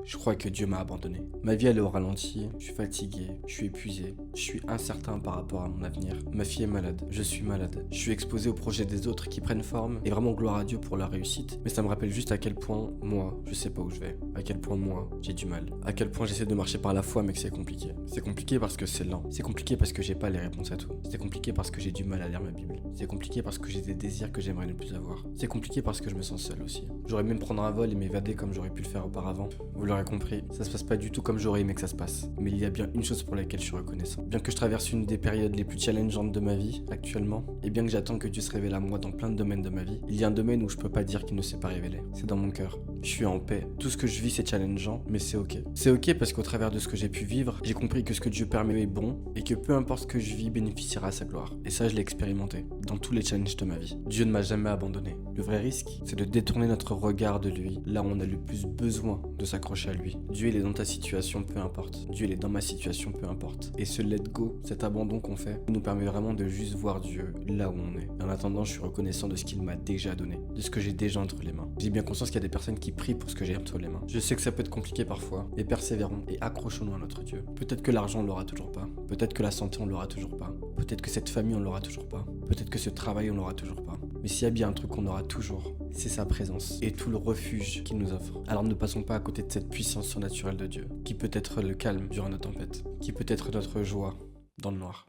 Je crois que Dieu m'a abandonné. Ma vie elle est au ralenti, je suis fatigué, je suis épuisé, je suis incertain par rapport à mon avenir. Ma fille est malade, je suis malade. Je suis exposé aux projets des autres qui prennent forme et vraiment gloire à Dieu pour la réussite. Mais ça me rappelle juste à quel point moi, je sais pas où je vais. À quel point moi, j'ai du mal. À quel point j'essaie de marcher par la foi mais que c'est compliqué. C'est compliqué parce que c'est lent. C'est compliqué parce que j'ai pas les réponses à tout. C'est compliqué parce que j'ai du mal à lire ma Bible. C'est compliqué parce que j'ai des désirs que j'aimerais ne plus avoir. C'est compliqué parce que je me sens seul aussi. J'aurais même prendre un vol et m'évader comme j'aurais pu le faire auparavant. Vous l'aurez compris, ça se passe pas du tout comme j'aurais aimé que ça se passe. Mais il y a bien une chose pour laquelle je suis reconnaissant. Bien que je traverse une des périodes les plus challengeantes de ma vie actuellement, et bien que j'attends que Dieu se révèle à moi dans plein de domaines de ma vie, il y a un domaine où je peux pas dire qu'il ne s'est pas révélé. C'est dans mon cœur. Je suis en paix. Tout ce que je vis c'est challengeant, mais c'est ok. C'est ok parce qu'au travers de ce que j'ai pu vivre, j'ai compris que ce que Dieu permet est bon et que peu importe ce que je vis bénéficiera à sa gloire. Et ça je l'ai expérimenté dans tous les challenges de ma vie. Dieu ne m'a jamais abandonné. Le vrai risque, c'est de détourner notre regard de lui, là où on a le plus besoin de s'accrocher à lui. Dieu il est dans ta situation, peu importe. Dieu il est dans ma situation, peu importe. Et ce let go, cet abandon qu'on fait, nous permet vraiment de juste voir Dieu là où on est. En attendant, je suis reconnaissant de ce qu'il m'a déjà donné, de ce que j'ai déjà entre les mains. J'ai bien conscience qu'il y a des personnes qui prient pour ce que j'ai entre les mains. Je sais que ça peut être compliqué parfois, mais persévérons et accrochons-nous à notre Dieu. Peut-être que l'argent on l'aura toujours pas. Peut-être que la santé on l'aura toujours pas. Peut-être que cette famille on l'aura toujours pas. Peut-être que ce travail on l'aura toujours pas. Mais s'il y a bien un truc qu'on aura toujours, c'est sa présence et tout le refuge qu'il nous offre. Alors ne passons pas à côté de cette puissance surnaturelle de Dieu, qui peut être le calme durant nos tempêtes, qui peut être notre joie dans le noir.